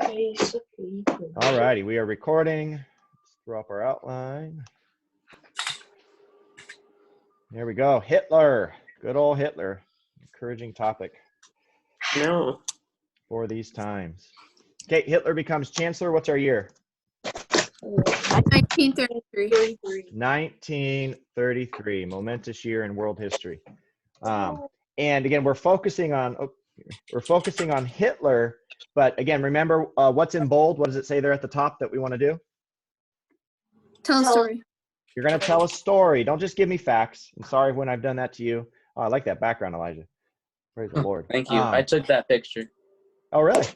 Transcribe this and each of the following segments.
Basically. All righty, we are recording. Let's throw up our outline. Here we go. Hitler. Good old Hitler. Encouraging topic. No. For these times. Okay, Hitler becomes chancellor. What's our year? 1933. 1933. Momentous year in world history. And again, we're focusing on Hitler. But again, remember what's in bold? What does it say there at the top that we want to do? Tell a story. You're going to tell a story. Don't just give me facts. I'm sorry when I've done that to you. Oh, I like that background, Elijah. Praise the Lord. Thank you. I took that picture. Oh, really?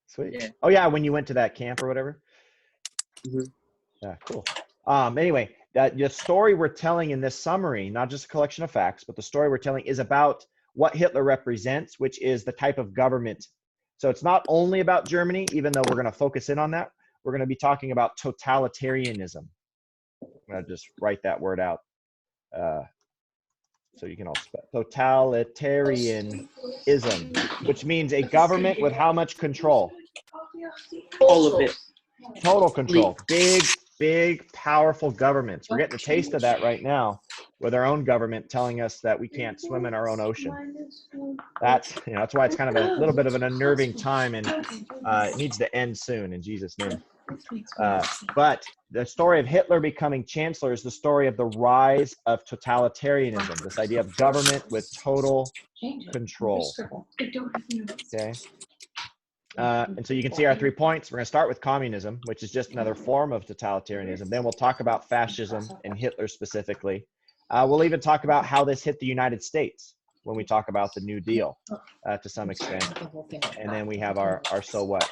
Sweet. Yeah. Oh, yeah, when you went to that camp or whatever? Mm-hmm. Yeah, cool. Anyway, the story we're telling in this summary, not just a collection of facts, but the story we're telling is about what Hitler represents, which is the type of government. So it's not only about Germany, even though we're going to focus in on that. We're going to be talking about totalitarianism. I'm going to just write that word out so you can all spell. Totalitarianism, which means a government with how much control? All of it. Total control. Big, powerful governments. We're getting a taste of that right now with our own government telling us that we can't swim in our own ocean. That's why it's kind of a little bit of an unnerving time, and it needs to end soon in Jesus' name. But the story of Hitler becoming chancellor is the story of the rise of totalitarianism, this idea of government with total control. Okay. And so you can see our 3 points. We're going to start with communism, which is just another form of totalitarianism. Then we'll talk about fascism and Hitler specifically. We'll even talk about how this hit the United States when we talk about the New Deal to some extent. And then we have our so what.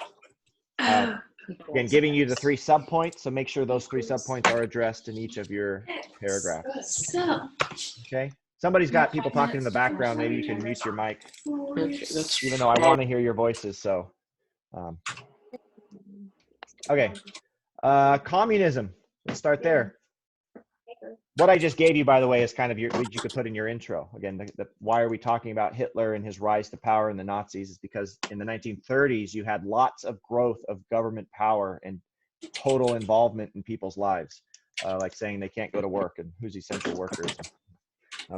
Again, giving you the 3 subpoints, so make sure those 3 subpoints are addressed in each of your paragraphs. Okay. Somebody's got people talking in the background. Maybe you can mute your mic, even though I want to hear your voices. So, okay. Communism. Let's start there. What I just gave you, by the way, is kind of what you could put in your intro. Again, why are we talking about Hitler and his rise to power and the Nazis is because in the 1930s, you had lots of growth of government power and total involvement in people's lives, like saying they can't go to work and who's essential workers.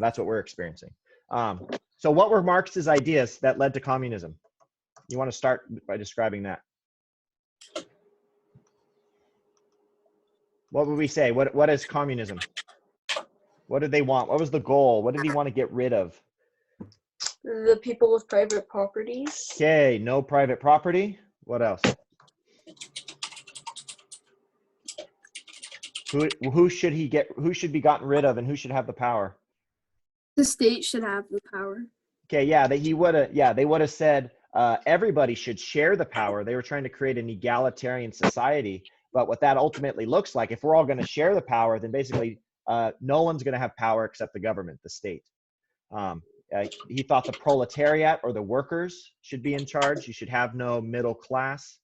That's what we're experiencing. So what were Marx's ideas that led to communism? You want to start by describing that. What would we say? What is communism? What did they want? What was the goal? What did he want to get rid of? The people with private properties. Okay, no private property. What else? Who should he get? Who should be gotten rid of, and who should have the power? The state should have the power. Okay, yeah, they would have said everybody should share the power. They were trying to create an egalitarian society, but what that ultimately looks like, if we're all going to share the power, then basically no one's going to have power except the government, the state. He thought the proletariat or the workers should be in charge. You should have no middle class.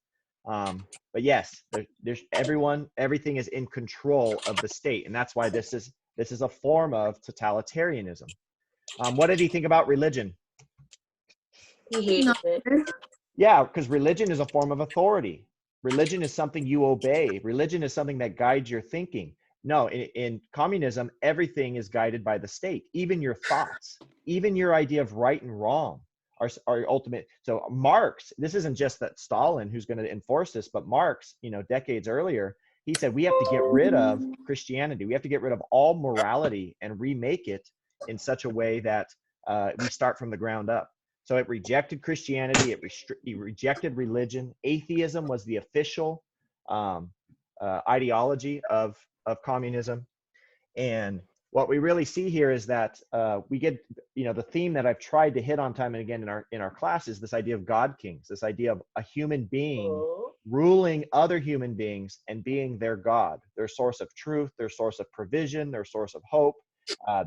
But yes, there's everything is in control of the state, and that's why this is a form of totalitarianism. What did he think about religion? He hated it. Yeah, because religion is a form of authority. Religion is something you obey. Religion is something that guides your thinking. No, in communism, everything is guided by the state. Even your thoughts, even your idea of right and wrong are ultimate. So Marx, this isn't just that Stalin who's going to enforce this, but Marx, decades earlier, he said we have to get rid of Christianity. We have to get rid of all morality and remake it in such a way that we start from the ground up. So it rejected Christianity. It rejected religion. Atheism was the official ideology of communism. And what we really see here is that we get, the theme that I've tried to hit on time and again in our class is this idea of God kings, this idea of a human being ruling other human beings and being their God, their source of truth, their source of provision, their source of hope,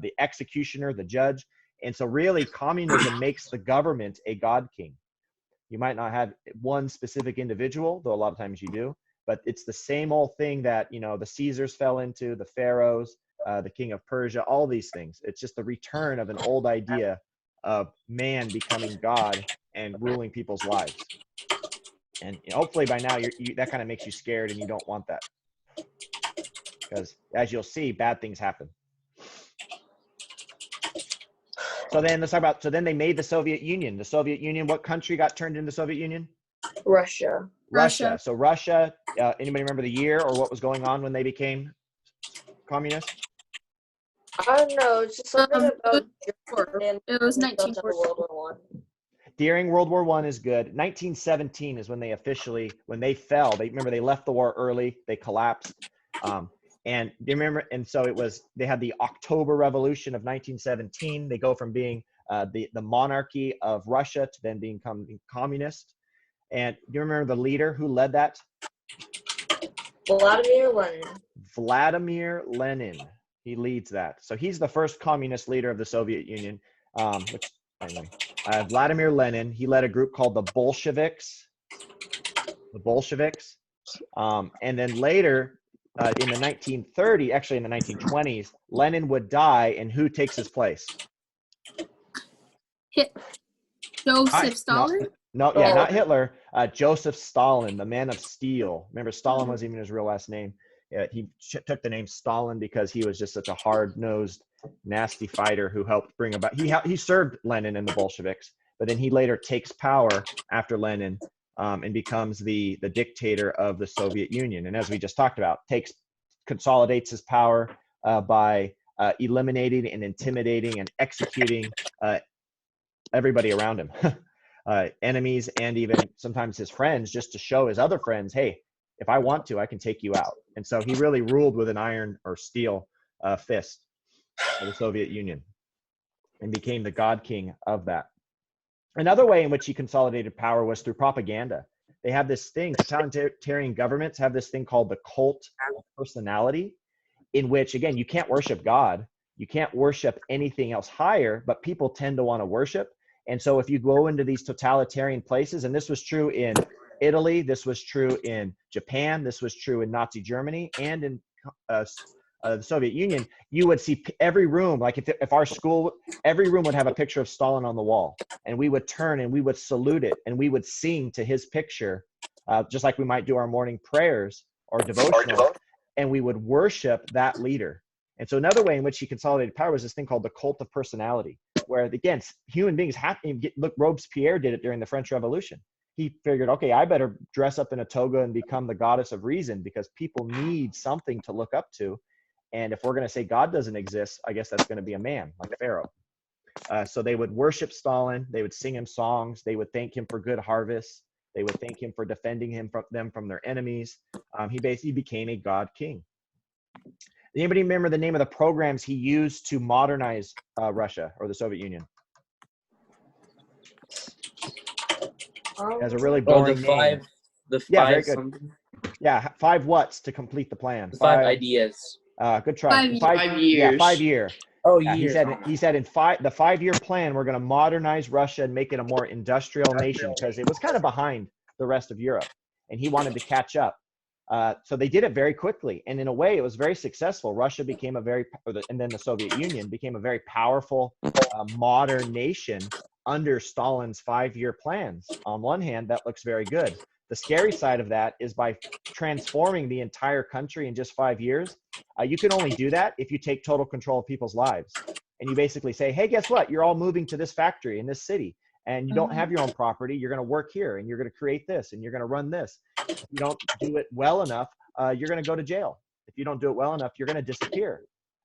the executioner, the judge. And so really communism makes the government a God king. You might not have one specific individual, though a lot of times you do, but it's the same old thing that, the Caesars fell into, the Pharaohs, the king of Persia, all these things. It's just the return of an old idea of man becoming God and ruling people's lives. And hopefully by now that kind of makes you scared and you don't want that. Because as you'll see, bad things happen. So then let's talk about, so then they made the Soviet Union. The Soviet Union, what country got turned into the Soviet Union? Russia. Russia. So Russia, anybody remember the year or what was going on when they became communist? I don't know. It's just something about Germany. It was World 1940. War I. During World War I is good. 1917 is when they officially, when they fell. They remember they left the war early. They collapsed. And do you remember? And so it was. They had the October Revolution of 1917. They go from being the monarchy of Russia to then becoming communist. And do you remember the leader who led that? Vladimir Lenin. Vladimir Lenin. He leads that. So he's the first communist leader of the Soviet Union. Vladimir Lenin. He led a group called the Bolsheviks. The Bolsheviks. And then later, in the 1930s, actually in the 1920s, Lenin would die, and who takes his place? Joseph Stalin? Not Hitler. Joseph Stalin, the man of steel. Remember, Stalin wasn't even his real last name. He took the name Stalin because he was just such a hard-nosed, nasty fighter who helped bring about. He served Lenin and the Bolsheviks, but then he later takes power after Lenin and becomes the dictator of the Soviet Union. And as we just talked about, consolidates his power by eliminating and intimidating and executing everybody around him, enemies, and even sometimes his friends, just to show his other friends, hey, if I want to, I can take you out. And so he really ruled with an iron or steel fist of the Soviet Union and became the God King of that. Another way in which he consolidated power was through propaganda. They have this thing, totalitarian governments have this thing called the cult of personality, in which, again, you can't worship God. You can't worship anything else higher, but people tend to want to worship. And so if you go into these totalitarian places, and this was true in Italy, this was true in Japan, this was true in Nazi Germany, and in the Soviet Union, you would see every room, like if our school, every room would have a picture of Stalin on the wall, and we would turn and we would salute it, and we would sing to his picture, just like we might do our morning prayers or devotional, and we would worship that leader. And so another way in which he consolidated power was this thing called the cult of personality, where, again, human beings have to look, Robespierre did it during the French Revolution. He figured, okay, I better dress up in a toga and become the goddess of reason, because people need something to look up to. And if we're going to say God doesn't exist, I guess that's going to be a man like Pharaoh. So they would worship Stalin. They would sing him songs. They would thank him for good harvests. They would thank him for defending them from their enemies. He basically became a God king. Anybody remember the name of the programs he used to modernize Russia or the Soviet Union? It has a really boring name. Yeah, very good. Something. Yeah, 5 whats to complete the plan. The 5 ideas. Good try. 5 years. Yeah, 5 year. Oh, Yeah, years. he said in the 5-year plan, we're going to modernize Russia and make it a more industrial nation, because it was kind of behind the rest of Europe, and he wanted to catch up. So they did it very quickly, and in a way, it was very successful. Russia became and then the Soviet Union became a very powerful, modern nation under Stalin's 5-year plans. On one hand, that looks very good. The scary side of that is by transforming the entire country in just 5 years, you can only do that if you take total control of people's lives. And you basically say, hey, guess what? You're all moving to this factory in this city, and you don't have your own property. You're going to work here, and you're going to create this, and you're going to run this. If you don't do it well enough, you're going to go to jail. If you don't do it well enough, you're going to disappear.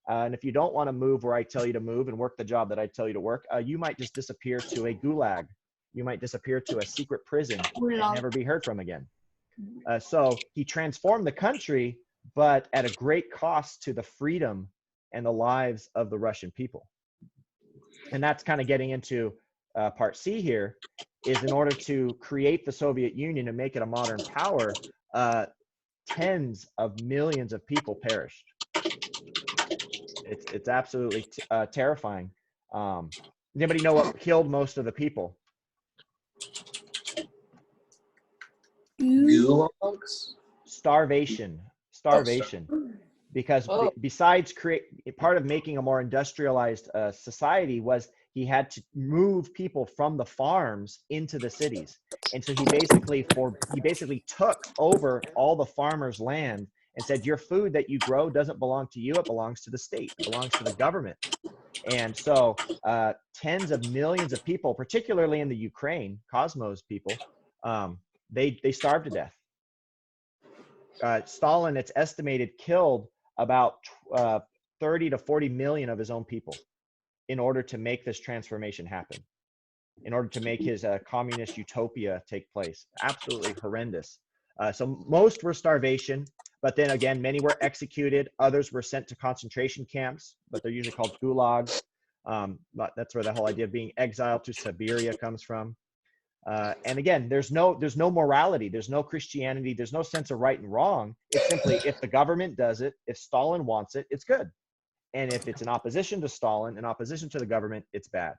And if you don't want to move where I tell you to move and work the job that I tell you to work, you might just disappear to a gulag. You might disappear to a secret prison and never be heard from again. So he transformed the country, but at a great cost to the freedom and the lives of the Russian people. And that's kind of getting into part C here, is in order to create the Soviet Union and make it a modern power, tens of millions of people perished. It's absolutely terrifying. Anybody know what killed most of the people? Gulags? Starvation. Because besides part of making a more industrialized society was he had to move people from the farms into the cities. And so he basically took over all the farmers' land and said, your food that you grow doesn't belong to you, it belongs to the state, it belongs to the government. And so tens of millions of people, particularly in the Ukraine, Cosmos people, they starved to death. Stalin, it's estimated, killed about 30 to 40 million of his own people in order to make this transformation happen, in order to make his communist utopia take place. Absolutely horrendous. So most were starvation, but then again, many were executed. Others were sent to concentration camps, but they're usually called gulags. But that's where the whole idea of being exiled to Siberia comes from. And again, there's no morality, there's no Christianity, there's no sense of right and wrong. It's simply, if the government does it, if Stalin wants it, it's good. And if it's in opposition to Stalin, in opposition to the government, it's bad.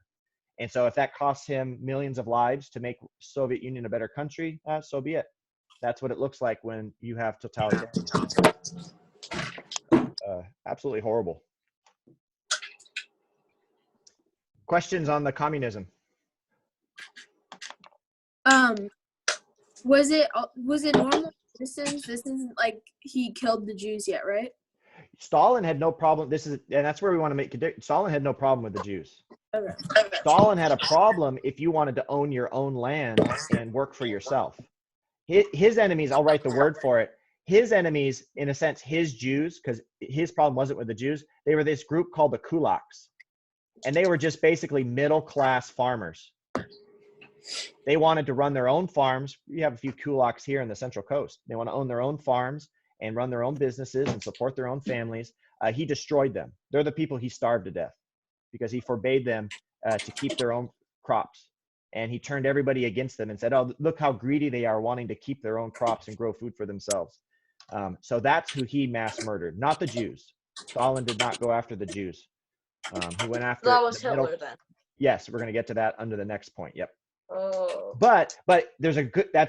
And so if that costs him millions of lives to make Soviet Union a better country, so be it. That's what it looks like when you have totalitarianism. Absolutely horrible. Questions on the communism? Was it normal citizens? This isn't like he killed the Jews yet, right? Stalin had no problem. And that's where we want to make it. Stalin had no problem with the Jews. Okay. Stalin had a problem if you wanted to own your own land and work for yourself. His enemies, I'll write the word for it. His enemies, in a sense, his Jews, because his problem wasn't with the Jews. They were this group called the kulaks. And they were just basically middle-class farmers. They wanted to run their own farms. We have a few kulaks here in the Central Coast. They want to own their own farms and run their own businesses and support their own families. He destroyed them. They're the people he starved to death because he forbade them to keep their own crops. And he turned everybody against them and said, oh, look how greedy they are, wanting to keep their own crops and grow food for themselves. So that's who he mass murdered, not the Jews. Stalin did not go after the Jews. He went after That was Hitler then. Yes, we're going to get to that under the next point. Yep. Oh. But that's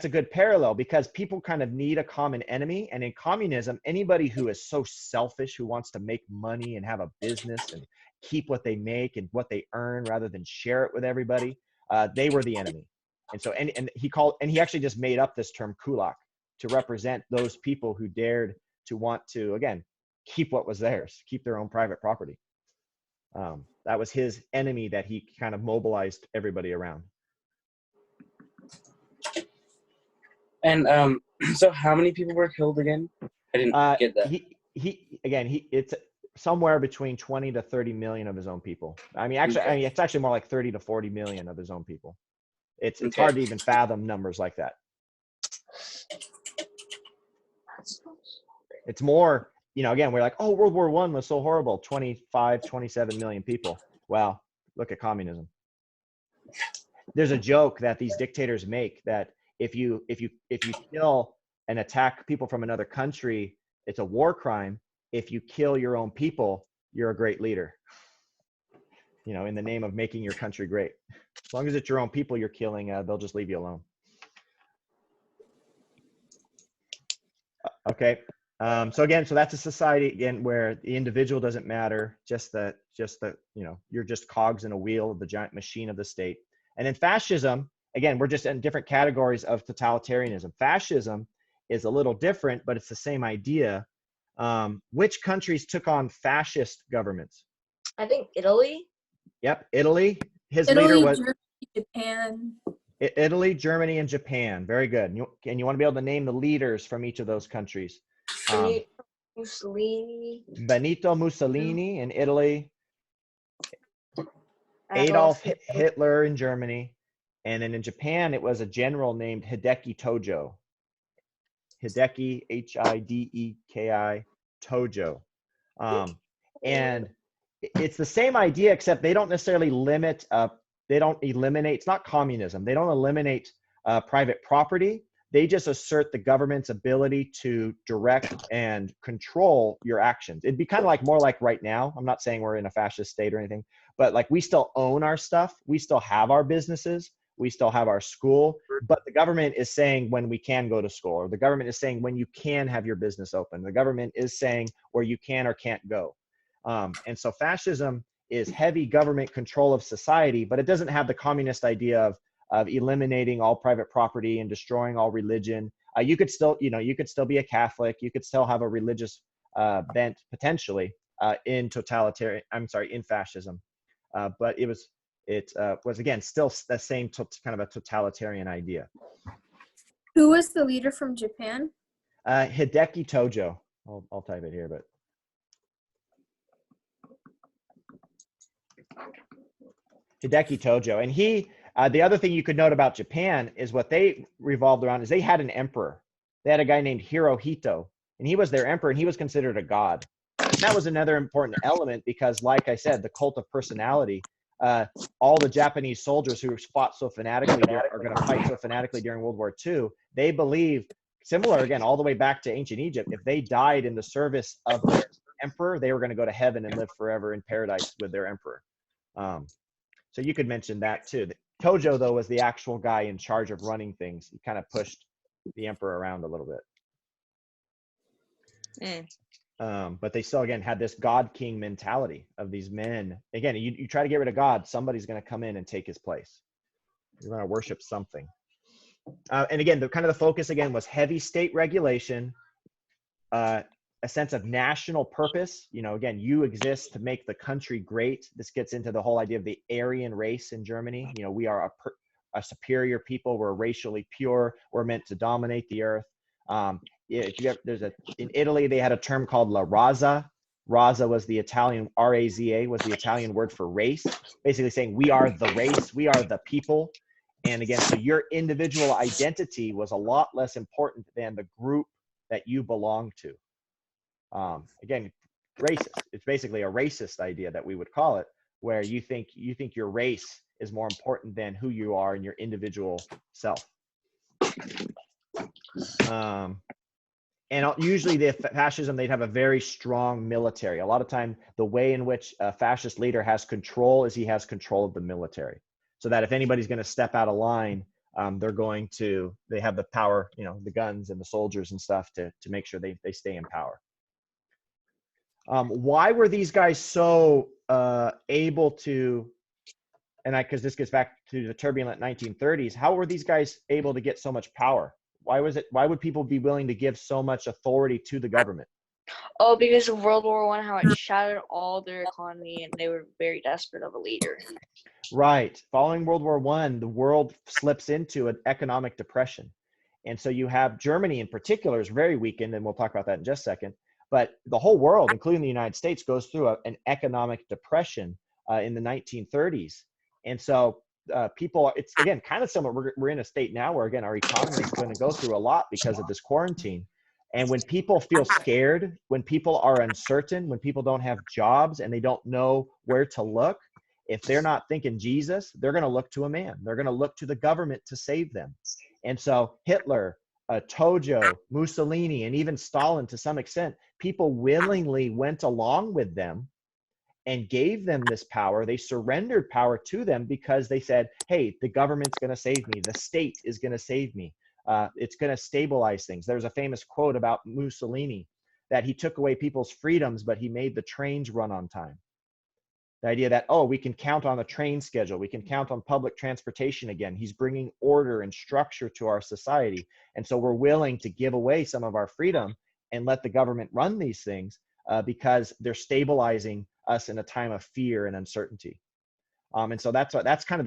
a good parallel, because people kind of need a common enemy. And in communism, anybody who is so selfish, who wants to make money and have a business and keep what they make and what they earn rather than share it with everybody, they were the enemy. And so and he actually just made up this term kulak to represent those people who dared to want to, again, keep what was theirs, keep their own private property. That was his enemy that he kind of mobilized everybody around. And so how many people were killed again? I didn't get that. It's somewhere between 20 to 30 million of his own people. It's actually more like 30 to 40 million of his own people. It's hard to even fathom numbers like that. It's more, again, we're like, oh, World War I was so horrible. 25, 27 million people. Well, look at communism. There's a joke that these dictators make that if you kill and attack people from another country, it's a war crime. If you kill your own people, you're a great leader. In the name of making your country great. As long as it's your own people you're killing, they'll just leave you alone. Okay. So that's a society again where the individual doesn't matter, you're just cogs in a wheel of the giant machine of the state. And then fascism, again, we're just in different categories of totalitarianism. Fascism is a little different, but it's the same idea. Which countries took on fascist governments? I think Italy. Yep, Italy. Leader was Germany, Japan. Italy, Germany, and Japan. Very good. And you want to be able to name the leaders from each of those countries. Mussolini. Benito Mussolini in Italy. Adolf Hitler in Germany. And then in Japan, it was a general named Hideki Tojo. Hideki, Hideki, Tojo. And it's the same idea, except they don't necessarily eliminate, it's not communism. They don't eliminate private property. They just assert the government's ability to direct and control your actions. It'd be kind of more like right now. I'm not saying we're in a fascist state or anything, but we still own our stuff. We still have our businesses. We still have our school, but the government is saying when we can go to school, or the government is saying when you can have your business open. The government is saying where you can or can't go. And so fascism is heavy government control of society, but it doesn't have the communist idea of eliminating all private property and destroying all religion. You could still, you could still be a Catholic. You could still have a religious bent potentially in fascism. But it was again still the same kind of a totalitarian idea. Who was the leader from Japan? Hideki Tojo. I'll type it here, but Hideki Tojo. And he, the other thing you could note about Japan is what they revolved around is they had an emperor. They had a guy named Hirohito, and he was their emperor, and he was considered a god. And that was another important element because, like I said, the cult of personality. All the Japanese soldiers who fought so fanatically are going to fight so fanatically during World War II. They believe, similar again, all the way back to ancient Egypt, if they died in the service of their emperor, they were going to go to heaven and live forever in paradise with their emperor. So you could mention that too. Tojo, though, was the actual guy in charge of running things. He kind of pushed the emperor around a little bit. But they still, again, had this God King mentality of these men. Again, you try to get rid of God, somebody's going to come in and take his place. You're going to worship something. And again, the focus again was heavy state regulation, a sense of national purpose. Again, you exist to make the country great. This gets into the whole idea of the Aryan race in Germany. We are a superior people. We're racially pure. We're meant to dominate the earth. In Italy, they had a term called La Raza. Raza was the Italian, R-A-Z-A was the Italian word for race, basically saying we are the race, we are the people. And again, so your individual identity was a lot less important than the group that you belong to. Again, racist. It's basically a racist idea that we would call it, where you think your race is more important than who you are and your individual self. And usually the fascism, they'd have a very strong military. A lot of time, the way in which a fascist leader has control is he has control of the military. So that if anybody's going to step out of line, they have the power, the guns and the soldiers and stuff to make sure they stay in power. Why were these guys so able to, because this gets back to the turbulent 1930s, how were these guys able to get so much power? Why would people be willing to give so much authority to the government? Oh, because of World War I, how it shattered all their economy, and they were very desperate of a leader. Right. Following World War I, the world slips into an economic depression. And so you have Germany in particular is very weakened, and we'll talk about that in just a second. But the whole world, including the United States, goes through an economic depression in the 1930s. And so people, it's again kind of similar. We're in a state now where again our economy is going to go through a lot because of this quarantine. And when people feel scared, when people are uncertain, when people don't have jobs and they don't know where to look, if they're not thinking Jesus, they're going to look to a man. They're going to look to the government to save them. And so Hitler, Tojo, Mussolini, and even Stalin to some extent, people willingly went along with them and gave them this power. They surrendered power to them because they said, hey, the government's going to save me. The state is going to save me. It's going to stabilize things. There's a famous quote about Mussolini that he took away people's freedoms, but he made the trains run on time. The idea that, oh, we can count on the train schedule. We can count on public transportation again. He's bringing order and structure to our society. And so we're willing to give away some of our freedom and let the government run these things because they're stabilizing us in a time of fear and uncertainty. And so that's kind of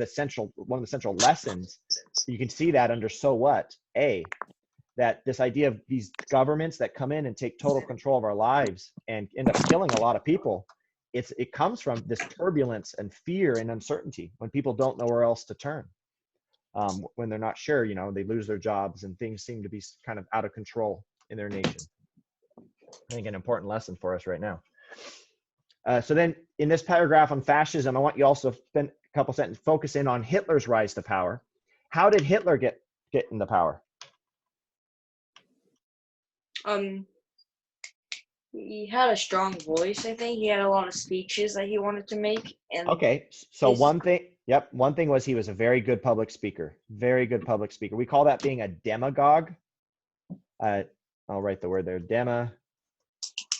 one of the central lessons. You can see that under So What? That this idea of these governments that come in and take total control of our lives and end up killing a lot of people, it comes from this turbulence and fear and uncertainty when people don't know where else to turn. When they're not sure, they lose their jobs and things seem to be kind of out of control in their nation. I think an important lesson for us right now. So then in this paragraph on fascism, I want you also to spend a couple sentences, focus in on Hitler's rise to power. How did Hitler get into power? He had a strong voice, I think. He had a lot of speeches that he wanted to make. And okay, so one thing was he was a very good public speaker. Very good public speaker. We call that being a demagogue. I'll write the word there,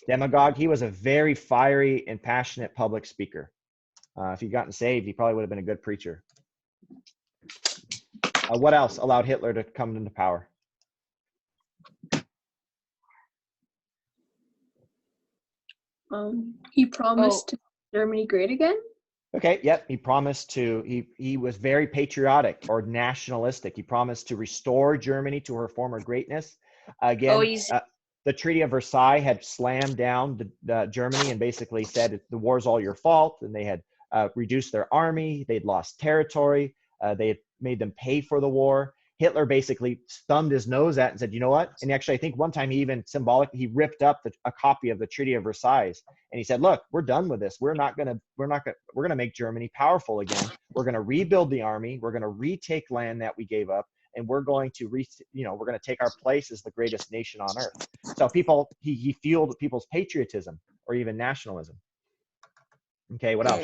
demagogue. He was a very fiery and passionate public speaker. If he'd gotten saved, he probably would have been a good preacher. What else allowed Hitler to come into power? He promised to make Germany great again. Okay, yep. He promised to, he was very patriotic or nationalistic. He promised to restore Germany to her former greatness. Again, the Treaty of Versailles had slammed down Germany and basically said the war's all your fault. And they had reduced their army. They'd lost territory. They had made them pay for the war. Hitler basically thumbed his nose at it and said, you know what? And actually, I think one time he even he ripped up a copy of the Treaty of Versailles. And he said, look, we're done with this. We're going to make Germany powerful again. We're going to rebuild the army. We're going to retake land that we gave up. And we're going to we're going to take our place as the greatest nation on earth. So he fueled people's patriotism or even nationalism. Okay, what else?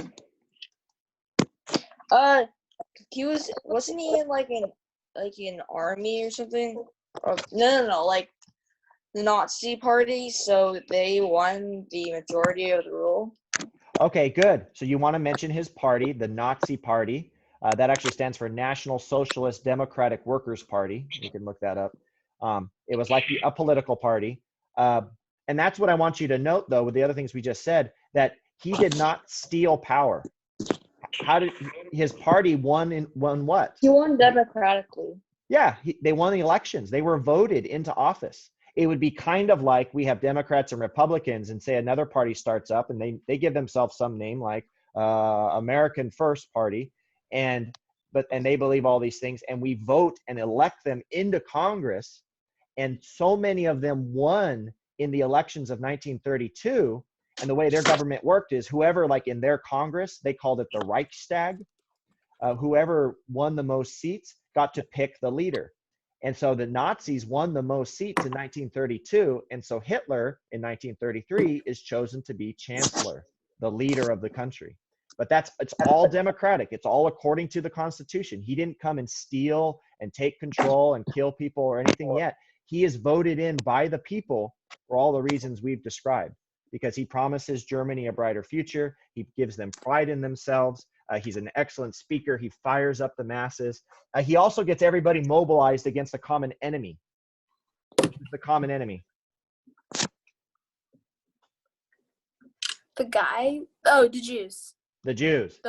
Wasn't he in like an army or something? Or, no, like the Nazi party, so they won the majority of the rule. Okay, good. So you want to mention his party, the Nazi Party. That actually stands for National Socialist Democratic Workers' Party. You can look that up. It was like a political party. And that's what I want you to note, though, with the other things we just said, that he did not steal power. How did his party won what? He won democratically. Yeah, they won the elections. They were voted into office. It would be kind of like we have Democrats and Republicans, and say another party starts up and they give themselves some name like American First Party, and they believe all these things, and we vote and elect them into Congress, and so many of them won in the elections of 1932. And the way their government worked is whoever, like in their Congress, they called it the Reichstag. Whoever won the most seats got to pick the leader. And so the Nazis won the most seats in 1932. And so Hitler in 1933 is chosen to be Chancellor, the leader of the country. But it's all democratic. It's all according to the Constitution. He didn't come and steal and take control and kill people or anything yet. He is voted in by the people for all the reasons we've described, because he promises Germany a brighter future. He gives them pride in themselves. He's an excellent speaker. He fires up the masses. He also gets everybody mobilized against a common enemy. The common enemy. The guy? Oh, the Jews. The Jews.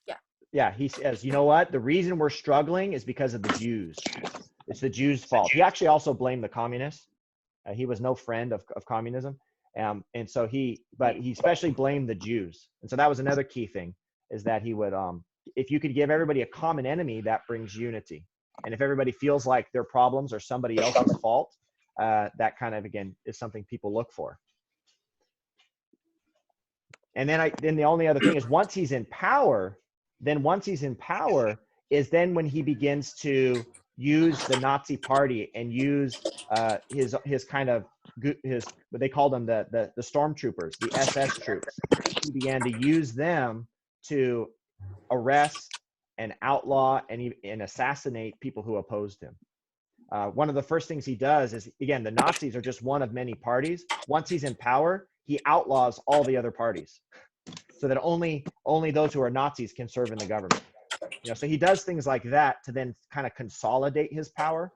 Yeah. Yeah, he says, you know what? The reason we're struggling is because of the Jews. It's the Jews' fault. He actually also blamed the communists. He was no friend of communism. And so but he especially blamed the Jews. And so that was another key thing, is that he would, if you could give everybody a common enemy, that brings unity. And if everybody feels like their problems are somebody else's fault, that kind of, again, is something people look for. And then the only other thing is once he's in power is then when he begins to use the Nazi party and use his kind of what they called them the stormtroopers, the SS troops. He began to use them to arrest and outlaw and assassinate people who opposed him. One of the first things he does is, again, the Nazis are just one of many parties. Once he's in power, he outlaws all the other parties, so that only those who are Nazis can serve in the government. So he does things like that to then kind of consolidate his power.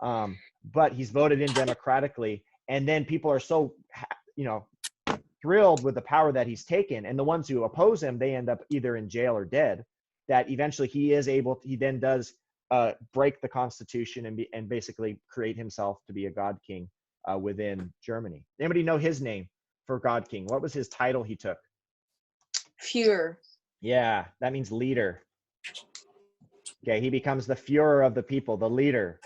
But he's voted in democratically, and then people are so thrilled with the power that he's taken, and the ones who oppose him, they end up either in jail or dead, that eventually he then does break the Constitution and basically create himself to be a God King within Germany. Anybody know his name for God King? What was his title he took? Führer. Yeah, that means leader. Okay, he becomes the Führer of the people, the leader.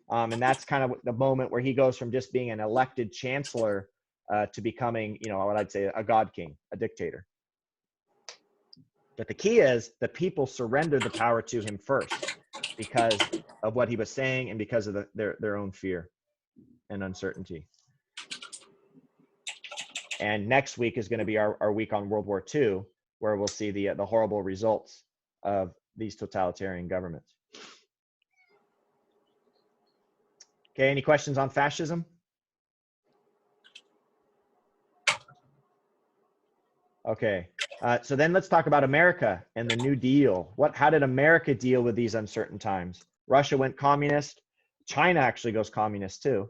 And that's kind of the moment where he goes from just being an elected chancellor to becoming, what I'd say, a God King, a dictator. But the key is the people surrendered the power to him first because of what he was saying and because of their own fear and uncertainty. And next week is going to be our week on World War II, where we'll see the horrible results of these totalitarian governments. Okay, any questions on fascism? Okay. So then let's talk about America and the New Deal. How did America deal with these uncertain times? Russia went communist. China actually goes communist too.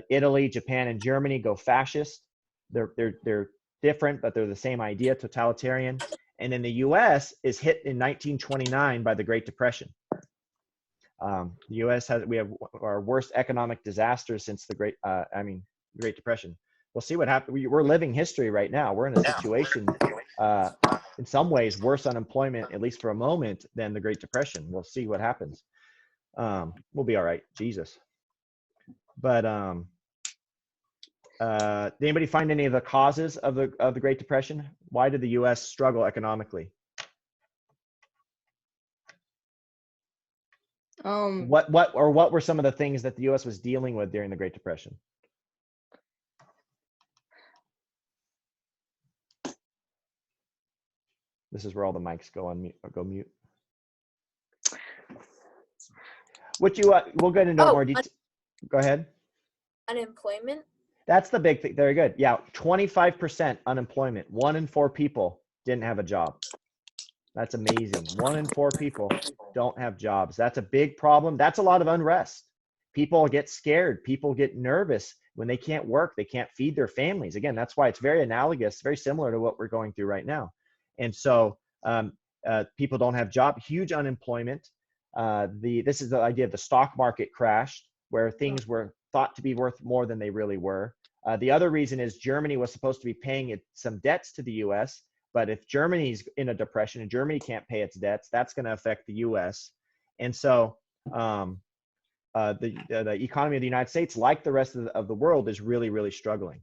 Italy, Japan, and Germany go fascist. They're different, but they're the same idea, totalitarian. And then the U.S. is hit in 1929 by the Great Depression. The U.S. we have our worst economic disaster since the Great Depression. We'll see what happens. We're living history right now. We're in a situation, in some ways, worse unemployment, at least for a moment, than the Great Depression. We'll see what happens. We'll be all right, Jesus. But did anybody find any of the causes of the Great Depression? Why did the U.S. struggle economically? What were some of the things that the U.S. was dealing with during the Great Depression? This is where all the mics go on mute or go mute. We'll get into more detail. Go ahead. Unemployment. That's the big thing. Very good. Yeah, 25% unemployment. 1 in 4 people didn't have a job. That's amazing. 1 in 4 people don't have jobs. That's a big problem. That's a lot of unrest. People get scared. People get nervous when they can't work. They can't feed their families. Again, that's why it's very analogous, very similar to what we're going through right now. And so people don't have jobs. Huge unemployment. This is the idea of the stock market crashed, where things were thought to be worth more than they really were. The other reason is Germany was supposed to be paying some debts to the U.S., but if Germany's in a depression and Germany can't pay its debts, that's going to affect the U.S. And so the economy of the United States, like the rest of the world, is really, really struggling.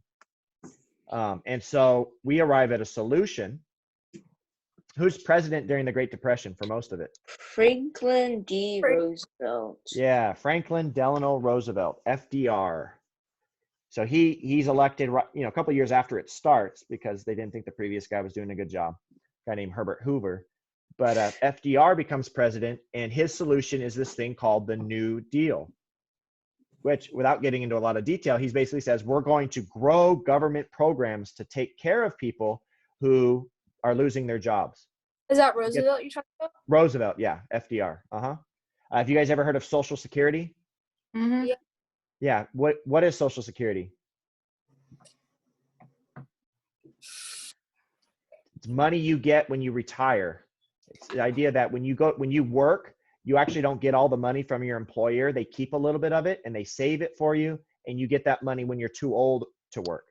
And so we arrive at a solution. Who's president during the Great Depression for most of it? Franklin D. Roosevelt. Yeah, Franklin Delano Roosevelt, FDR. So he's elected, a couple of years after it starts, because they didn't think the previous guy was doing a good job. A guy named Herbert Hoover. But FDR becomes president, and his solution is this thing called the New Deal, which, without getting into a lot of detail, he basically says we're going to grow government programs to take care of people who are losing their jobs. Is that Roosevelt you're talking about? Roosevelt, yeah, FDR. Have you guys ever heard of Social Security? Mm-hmm. Yeah. Yeah. What is Social Security? It's money you get when you retire. It's the idea that when you work, you actually don't get all the money from your employer. They keep a little bit of it and they save it for you, and you get that money when you're too old to work.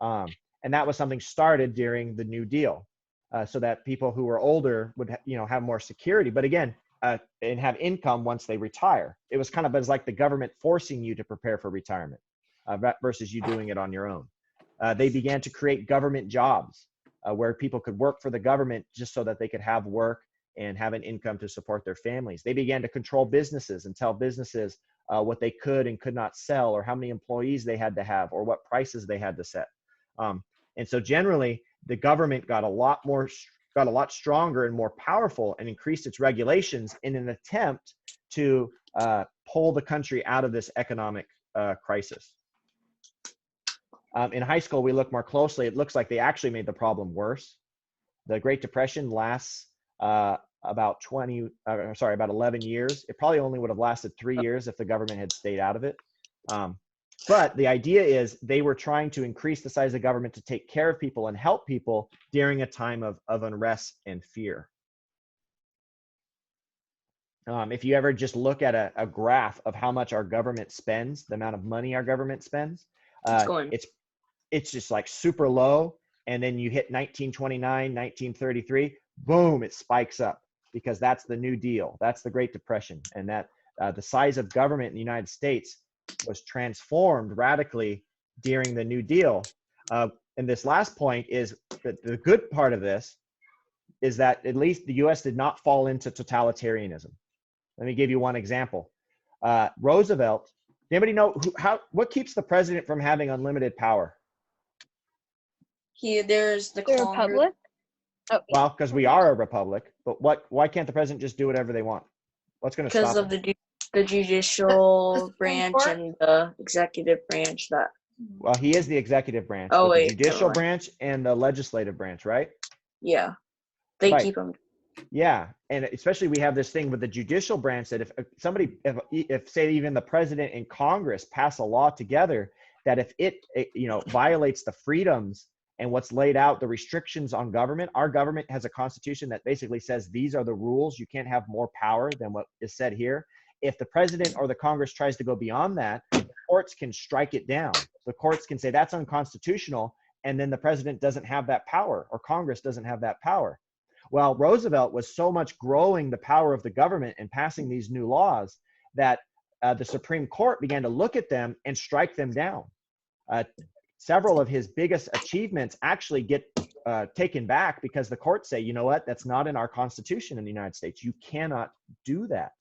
And that was something started during the New Deal, so that people who were older would have more security. But again, and have income once they retire. It was kind of as like the government forcing you to prepare for retirement versus you doing it on your own. They began to create government jobs where people could work for the government just so that they could have work and have an income to support their families. They began to control businesses and tell businesses what they could and could not sell, or how many employees they had to have, or what prices they had to set. And so generally, the government got a lot stronger and more powerful, and increased its regulations in an attempt to pull the country out of this economic crisis. In high school, we look more closely. It looks like they actually made the problem worse. The Great Depression lasts about 11 years. It probably only would have lasted 3 years if the government had stayed out of it. But the idea is they were trying to increase the size of government to take care of people and help people during a time of unrest and fear. If you ever just look at a graph of how much our government spends, the amount of money our government spends, it's just like super low. And then you hit 1929, 1933, boom, it spikes up, because that's the New Deal. That's the Great Depression. And that the size of government in the United States was transformed radically during the New Deal. And this last point is that the good part of this is that at least the US did not fall into totalitarianism. Let me give you one example. Roosevelt, anybody know what keeps the president from having unlimited power? There's the Republic. Oh, well, because we are a republic, but why can't the president just do whatever they want? What's going to stop because of the judicial branch and the executive branch that Well, he is the executive branch, Oh, but the wait, never judicial mind. branch and the legislative branch, right? Yeah, they Right. keep them. Yeah, and especially we have this thing with the judicial branch that if somebody, if say even the president and Congress pass a law together, that if it violates the freedoms and what's laid out, the restrictions on government, our government has a constitution that basically says these are the rules. You can't have more power than what is said here. If the president or the Congress tries to go beyond that, the courts can strike it down. The courts can say that's unconstitutional, and then the president doesn't have that power or Congress doesn't have that power. Well, Roosevelt was so much growing the power of the government and passing these new laws that the Supreme Court began to look at them and strike them down. Several of his biggest achievements actually get taken back because the courts say, you know what, that's not in our Constitution in the United States. You cannot do that.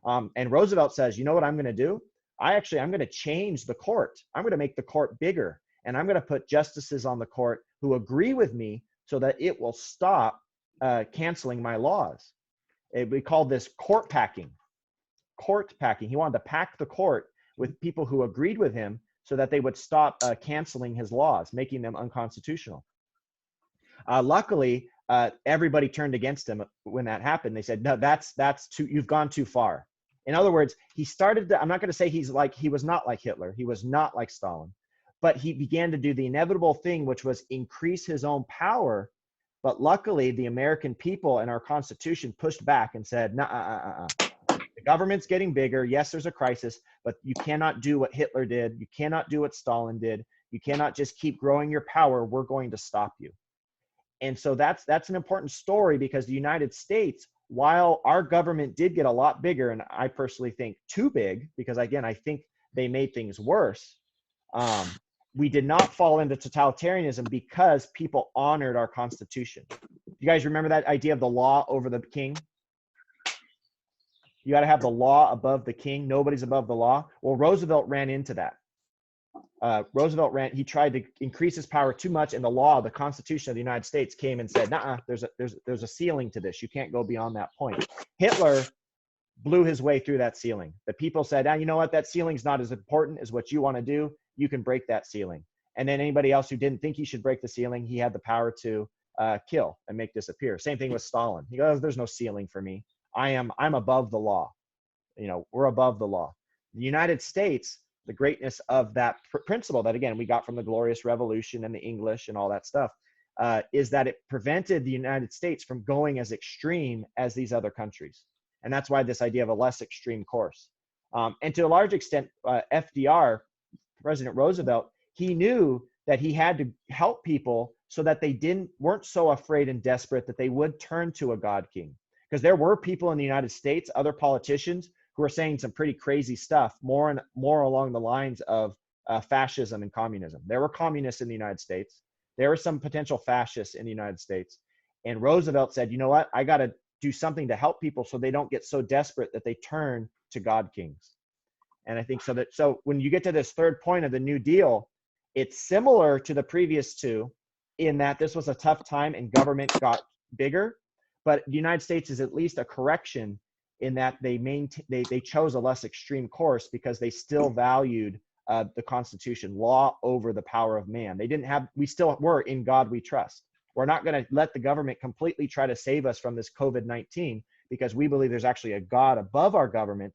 And Roosevelt says, you know what I'm going to do? I'm going to change the court. I'm going to make the court bigger. And I'm going to put justices on the court who agree with me so that it will stop canceling my laws. We called this court packing. Court packing. He wanted to pack the court with people who agreed with him so that they would stop canceling his laws, making them unconstitutional. Luckily, everybody turned against him when that happened. They said, no, that's too, you've gone too far. In other words, he started to, I'm not going to say he was not like Hitler. He was not like Stalin, but he began to do the inevitable thing, which was increase his own power. But luckily, the American people and our Constitution pushed back and said, nah, the government's getting bigger. Yes, there's a crisis, but you cannot do what Hitler did. You cannot do what Stalin did. You cannot just keep growing your power. We're going to stop you. And so that's an important story because the United States, while our government did get a lot bigger, and I personally think too big, because again, I think they made things worse. We did not fall into totalitarianism because people honored our Constitution. You guys remember that idea of the law over the king? You got to have the law above the king. Nobody's above the law. Well, Roosevelt ran into that. He tried to increase his power too much, and the law, the Constitution of the United States came and said, nah, there's a ceiling to this. You can't go beyond that point. Hitler blew his way through that ceiling. The people said, you know what, that ceiling's not as important as what you want to do. You can break that ceiling. And then anybody else who didn't think he should break the ceiling, he had the power to kill and make disappear. Same thing with Stalin. He goes, there's no ceiling for me. I'm above the law. We're above the law. The United States, the greatness of that principle that, again, we got from the Glorious Revolution and the English and all that stuff, is that it prevented the United States from going as extreme as these other countries. And that's why this idea of a less extreme course. And to a large extent, FDR, President Roosevelt, he knew that he had to help people so that they weren't so afraid and desperate that they would turn to a God king. Because there were people in the United States, other politicians, who were saying some pretty crazy stuff, more along the lines of fascism and communism. There were communists in the United States. There were some potential fascists in the United States. And Roosevelt said, you know what, I got to do something to help people so they don't get so desperate that they turn to God kings. And I think so when you get to this third point of the New Deal, it's similar to the previous two in that this was a tough time and government got bigger, but the United States is at least a correction in that they chose a less extreme course because they still valued the Constitution, law over the power of man. We still were in God we trust. We're not going to let the government completely try to save us from this COVID-19 because we believe there's actually a God above our government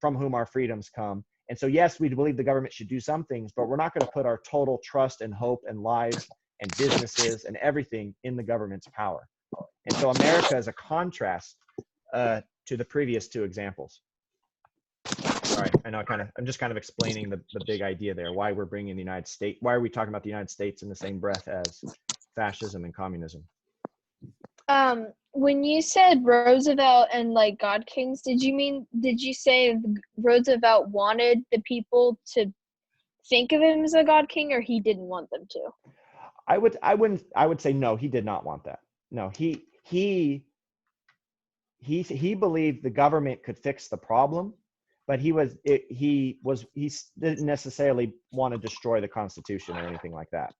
from whom our freedoms come. And so, yes, we believe the government should do some things, but we're not going to put our total trust and hope and lives and businesses and everything in the government's power. And so America is a contrast to the previous two examples. Sorry, I know I'm just kind of explaining the big idea there, why we're bringing the United States, why are we talking about the United States in the same breath as fascism and communism? When you said Roosevelt and like God Kings, did you say Roosevelt wanted the people to think of him as a God King, or he didn't want them to? I would say no, he did not want that. No, he believed the government could fix the problem, but he didn't necessarily want to destroy the Constitution or anything like that.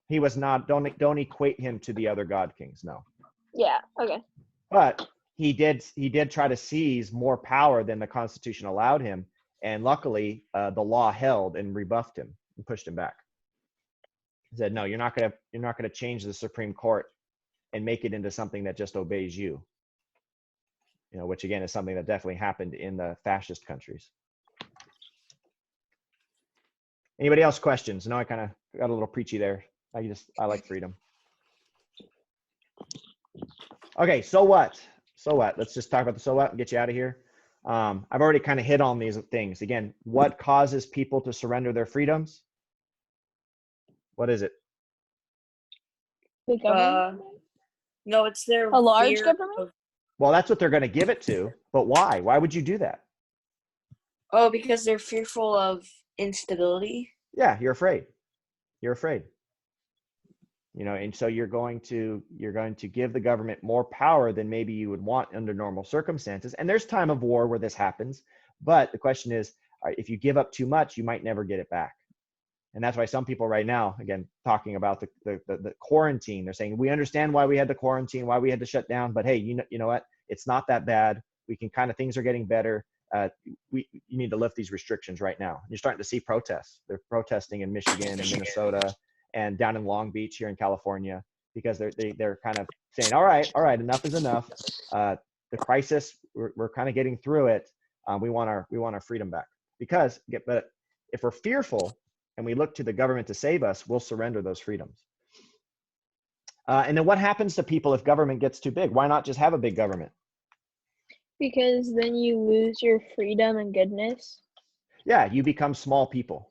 He was not, don't equate him to the other God Kings, no. Yeah, okay. But he did try to seize more power than the Constitution allowed him. And luckily, the law held and rebuffed him and pushed him back. He said, no, you're not gonna change the Supreme Court and make it into something that just obeys you. You know, which again is something that definitely happened in the fascist countries. Anybody else questions? No, I kind of got a little preachy there. I like freedom. Okay, so what? So what? Let's just talk about the so what and get you out of here. I've already kind of hit on these things. Again, what causes people to surrender their freedoms? What is it? The government? No, it's their A large fear government? of- Well, that's what they're going to give it to, but why? Why would you do that? oh, because they're fearful of instability. Yeah, you're afraid. You're afraid. You know, and so you're going to give the government more power than maybe you would want under normal circumstances. And there's time of war where this happens, but the question is, if you give up too much, you might never get it back. And that's why some people right now, again, talking about the quarantine, they're saying, we understand why we had the quarantine, why we had to shut down, but hey, you know what? It's not that bad. We can things are getting better. You need to lift these restrictions right now. You're starting to see protests. They're protesting in Michigan and Minnesota and down in Long Beach here in California, because they're kind of saying, all right, enough is enough. The crisis, we're kind of getting through it. We want our freedom back. But if we're fearful and we look to the government to save us, we'll surrender those freedoms. And then what happens to people if government gets too big? Why not just have a big government? Because then you lose your freedom and goodness. Yeah, you become small people.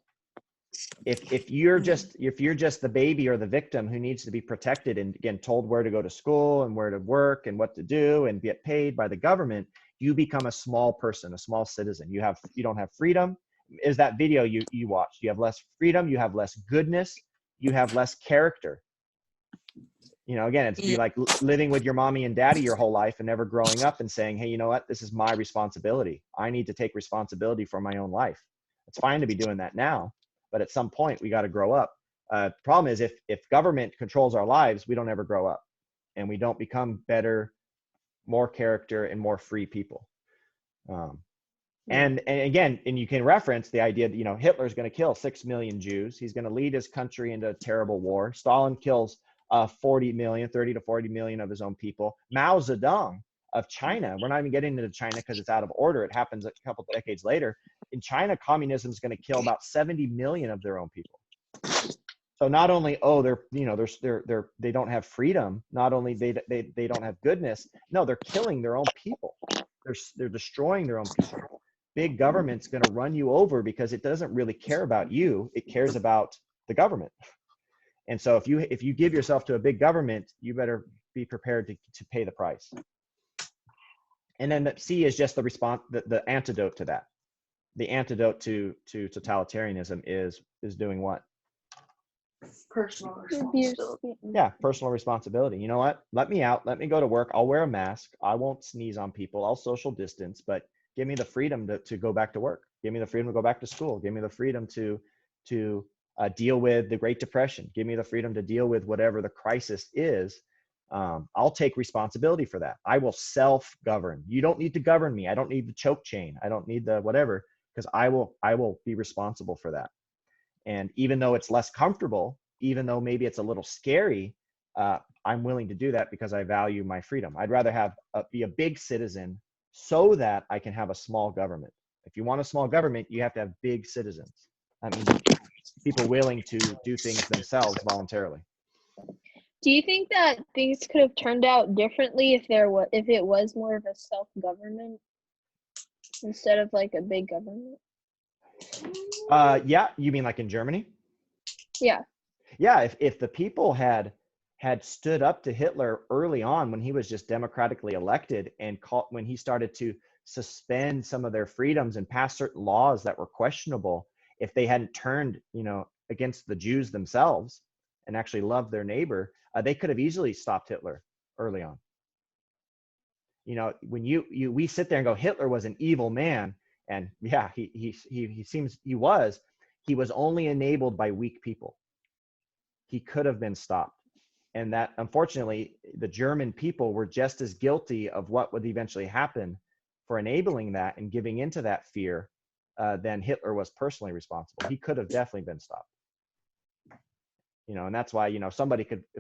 If you're just the baby or the victim who needs to be protected and again told where to go to school and where to work and what to do and get paid by the government, you become a small person, a small citizen. You don't have freedom. Is that video you watched? You have less freedom, you have less goodness, you have less character. You know, again, it's be like living with your mommy and daddy your whole life and never growing up and saying, hey, you know what? This is my responsibility. I need to take responsibility for my own life. It's fine to be doing that now, but at some point we got to grow up. Problem is if government controls our lives, we don't ever grow up and we don't become better, more character and more free people. And again, and you can reference the idea that, you know, Hitler's going to kill 6 million Jews. He's going to lead his country into a terrible war. Stalin kills 30 to 40 million of his own people. Mao Zedong of China, we're not even getting into China because it's out of order. It happens a couple decades later. In China, communism is going to kill about 70 million of their own people. So not only, they don't have freedom, not only they don't have goodness, no, they're killing their own people. They're destroying their own people. Big government's going to run you over because it doesn't really care about you. It cares about the government. And so if you give yourself to a big government, you better be prepared to pay the price. And then the C is just the response, the antidote to that. The antidote to totalitarianism is doing what? Personal responsibility. Yeah, personal responsibility. You know what? Let me out. Let me go to work. I'll wear a mask. I won't sneeze on people. I'll social distance, but give me the freedom to go back to work. Give me the freedom to go back to school. Give me the freedom to deal with the Great Depression. Give me the freedom to deal with whatever the crisis is. I'll take responsibility for that. I will self-govern. You don't need to govern me. I don't need the choke chain. I don't need the whatever, because I will be responsible for that. And even though it's less comfortable, even though maybe it's a little scary, I'm willing to do that because I value my freedom. I'd rather be a big citizen so that I can have a small government. If you want a small government, you have to have big citizens. That means people willing to do things themselves voluntarily. Do you think that things could have turned out differently if it was more of a self-government instead of like a big government? Yeah, you mean like in Germany? Yeah. Yeah, if the people had stood up to Hitler early on when he was just democratically elected and when he started to suspend some of their freedoms and pass certain laws that were questionable, if they hadn't turned, against the Jews themselves and actually loved their neighbor, they could have easily stopped Hitler early on. When we sit there and go, Hitler was an evil man, and yeah, he seems he was only enabled by weak people. He could have been stopped. And that, unfortunately, the German people were just as guilty of what would eventually happen for enabling that and giving into that fear then Hitler was personally responsible. He could have definitely been stopped. And that's why, if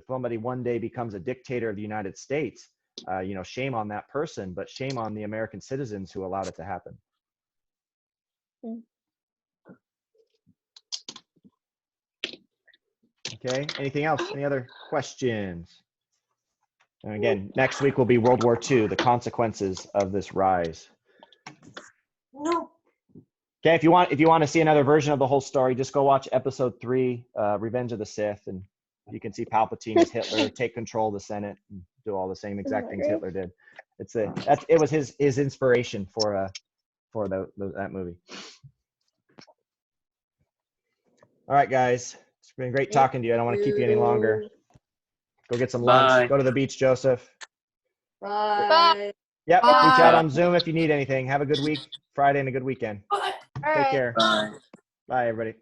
somebody one day becomes a dictator of the United States, shame on that person, but shame on the American citizens who allowed it to happen. Okay, anything else? Any other questions? And again, next week will be World War II, the consequences of this rise. No. Okay, if you want to see another version of the whole story, just go watch episode 3, Revenge of the Sith, and you can see Palpatine as Hitler take control of the Senate and do all the same exact things Hitler did. It was his inspiration for that movie. All right, guys, it's been great talking to you. I don't want to keep you any longer. Go get some lunch. Bye. Go to the beach, Joseph. Bye. Yep. Bye. Reach out on Zoom if you need anything. Have a good week, Friday, and a good weekend. Take care. Bye. Bye, everybody.